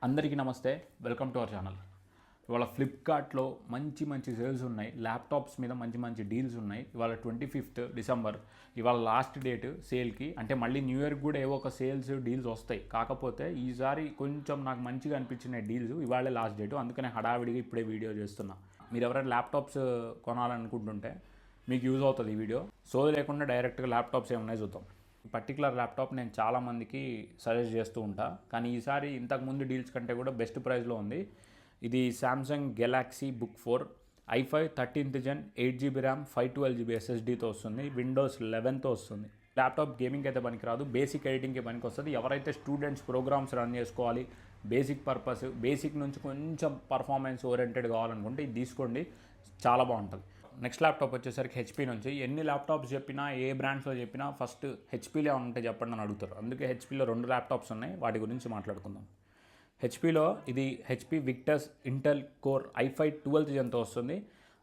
అందరికీ నమస్తే, welcome to our channel. ఇవాళ ఫ్లిప్కార్ట్లో మంచి సేల్స్ ఉన్నాయి. ల్యాప్టాప్స్ మీద మంచి డీల్స్ ఉన్నాయి. ఇవాళ 25th డిసెంబర్, ఇవాళ లాస్ట్ డేట్ సేల్కి. అంటే మళ్ళీ న్యూ ఇయర్కి కూడా ఏవో ఒక సేల్స్ డీల్స్ వస్తాయి. కాకపోతే ఈసారి కొంచెం నాకు మంచిగా అనిపించిన డీల్స్ ఇవాళే లాస్ట్ డేటు, అందుకనే హడావిడిగా ఇప్పుడే వీడియో చేస్తున్నా. మీరు ఎవరైనా ల్యాప్టాప్స్ కొనాలనుకుంటుంటే మీకు యూజ్ అవుతుంది ఈ వీడియో. సోది లేకుండా డైరెక్ట్గా ల్యాప్టాప్స్ ఏమున్నాయి చూద్దాం. పర్టికులర్ ల్యాప్టాప్ నేను చాలామందికి సజెస్ట్ చేస్తూ ఉంటా, కానీ ఈసారి ఇంతకుముందు డీల్స్ కంటే కూడా బెస్ట్ ప్రైస్లో ఉంది. ఇది Samsung Galaxy book 4 i5 13th Gen 8GB RAM 512GB SSDతో వస్తుంది. విండోస్ 11తో వస్తుంది. ల్యాప్టాప్ గేమింగ్ అయితే పనికిరాదు, బేసిక్ ఎడిటింగ్కి పనికి వస్తుంది. ఎవరైతే స్టూడెంట్స్ ప్రోగ్రామ్స్ రన్ చేసుకోవాలి, బేసిక్ పర్పస్, బేసిక్ నుంచి కొంచెం పర్ఫార్మెన్స్ ఓరియంటెడ్ కావాలనుకుంటే ఇది తీసుకోండి, చాలా బాగుంటుంది. నెక్స్ట్ ల్యాప్టాప్ వచ్చేసరికి హెచ్పీ నుంచి. ఎన్ని ల్యాప్టాప్స్ చెప్పినా, ఏ బ్రాండ్స్లో చెప్పినా ఫస్ట్ హెచ్పీలో ఉంటే చెప్పండి అని అడుగుతారు. అందుకే హెచ్పీలో 2 ల్యాప్టాప్స్ ఉన్నాయి, వాటి గురించి మాట్లాడుకుందాం. హెచ్పీలో ఇది HP Victus Intel core i5 12th Genతో వస్తుంది.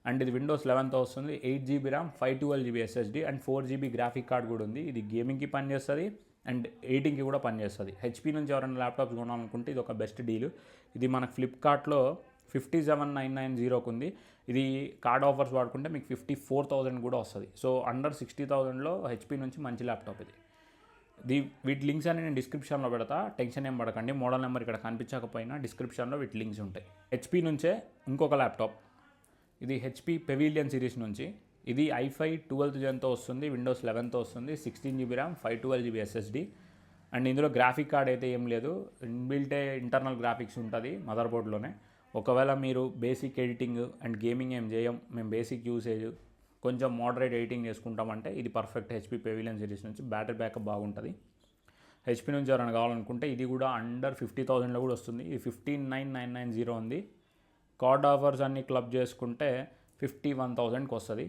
అండ్ ఇది విండోస్ 11తో వస్తుంది. 8GB RAM 512GB SSD and 4GB graphic card కూడా ఉంది. ఇది గేమింగ్కి పనిచేస్తుంది అండ్ ఎడిటింగ్కి కూడా పనిచేస్తుంది. హెచ్పీ నుంచి ఎవరైనా ల్యాప్టాప్స్ కొనాలనుకుంటే ఇది ఒక బెస్ట్ డీల్. ఇది మనకు ఫ్లిప్కార్ట్లో 57,990 ఉంది. ఇది కార్డ్ ఆఫర్స్ వాడుకుంటే మీకు 54,000 కూడా వస్తుంది. సో అండర్ 60,000లో హెచ్పీ నుంచి మంచి ల్యాప్టాప్ ఇది. వీటి లింక్స్ అని నేను డిస్క్రిప్షన్లో పెడతా, టెన్షన్ ఏం పడకండి. మోడల్ నెంబర్ ఇక్కడ కనిపించకపోయినా డిస్క్రిప్షన్లో వీటి లింక్స్ ఉంటాయి. హెచ్పీ నుంచే ఇంకొక ల్యాప్టాప్, ఇది హెచ్పీ పెవిలియన్ సిరీస్ నుంచి. ఇది i5 12th Genతో వస్తుంది. విండోస్ 11తో వస్తుంది. 16GB RAM 512GB SSD and ఇందులో గ్రాఫిక్ కార్డ్ అయితే ఏం లేదు, ఇన్బిల్టే ఇంటర్నల్ గ్రాఫిక్స్ ఉంటుంది మదర్ బోర్డ్లోనే. ఒకవేళ మీరు బేసిక్ ఎడిటింగ్ అండ్ గేమింగ్ ఏం చేయం, మేము బేసిక్ యూసేజ్ కొంచెం మోడరేట్ ఎడిటింగ్ చేసుకుంటామంటే ఇది పర్ఫెక్ట్. హెచ్పీ పెవిలియన్ సిరీస్ నుంచి బ్యాటరీ బ్యాకప్ బాగుంటుంది. హెచ్పీ నుంచి ఎవరైనా కావాలనుకుంటే ఇది కూడా అండర్ 50,000లో కూడా వస్తుంది. ఇది 15,990 ఉంది. కార్డ్ ఆఫర్స్ అన్ని క్లబ్ చేసుకుంటే 51,000కి వస్తుంది.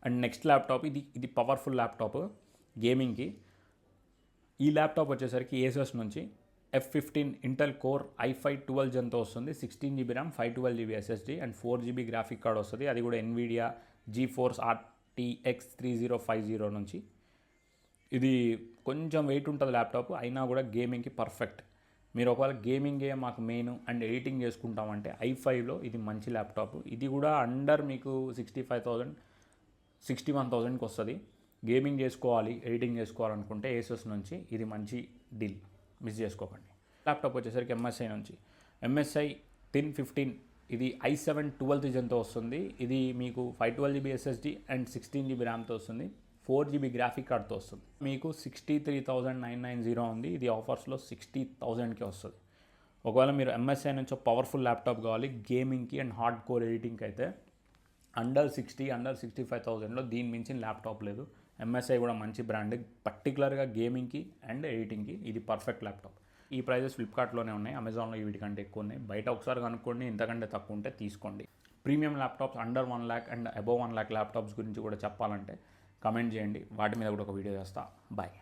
అండ్ నెక్స్ట్ ల్యాప్టాప్ ఇది పవర్ఫుల్ ల్యాప్టాప్ గేమింగ్కి. ఈ ల్యాప్టాప్ వచ్చేసరికి ఏసస్ నుంచి F15 Intel core i5 12th Genతో వస్తుంది. 16GB RAM 512GB SSD and 4GB graphic card వస్తుంది. అది కూడా NVIDIA GeForce RTX 3050 నుంచి. ఇది కొంచెం వెయిట్ ఉంటుంది ల్యాప్టాప్, అయినా కూడా గేమింగ్కి పర్ఫెక్ట్. మీరు ఒకవేళ గేమింగే మాకు మెయిన్ అండ్ ఎడిటింగ్ చేసుకుంటామంటే i5లో ఇది మంచి ల్యాప్టాప్. ఇది కూడా అండర్ మీకు 65,000 61,000కి వస్తుంది. గేమింగ్ చేసుకోవాలి, ఎడిటింగ్ చేసుకోవాలనుకుంటే ఏసస్ నుంచి ఇది మంచి డీల్, మిస్ చేసుకోకండి. ల్యాప్టాప్ వచ్చేసరికి MSI నుంచి. MSI Thin 15 ఇది i7 12th Genతో వస్తుంది. ఇది మీకు 512GB SSD అండ్ 16GB ర్యామ్తో వస్తుంది. 4GB గ్రాఫిక్ కార్డ్తో వస్తుంది. మీకు 63,990 ఉంది. ఇది ఆఫర్స్లో 60,000కి వస్తుంది. ఒకవేళ మీరు MSI నుంచి పవర్ఫుల్ ల్యాప్టాప్ కావాలి గేమింగ్కి అండ్ హార్డ్ కోర్ ఎడిటింగ్కి అయితే అండర్ 65,000లో దీని మించిన ల్యాప్టాప్ లేదు. MSI కూడా మంచి బ్రాండ్, పర్టికులర్గా గేమింగ్కి అండ్ ఎడిటింగ్కి ఇది పర్ఫెక్ట్ ల్యాప్టాప్. ఈ ప్రైజెస్ ఫ్లిప్కార్ట్లోనే ఉన్నాయి, అమెజాన్లో వీటికంటే ఎక్కువ ఉన్నాయి. బయట ఒకసారి కనుక్కోండి, ఇంతకంటే తక్కువ ఉంటే తీసుకోండి. Premium laptops under 1 lakh and above 1 lakh laptops గురించి కూడా చెప్పాలంటే కమెంట్ చేయండి, వాటి మీద కూడా ఒక వీడియో చేస్తా. బాయ్.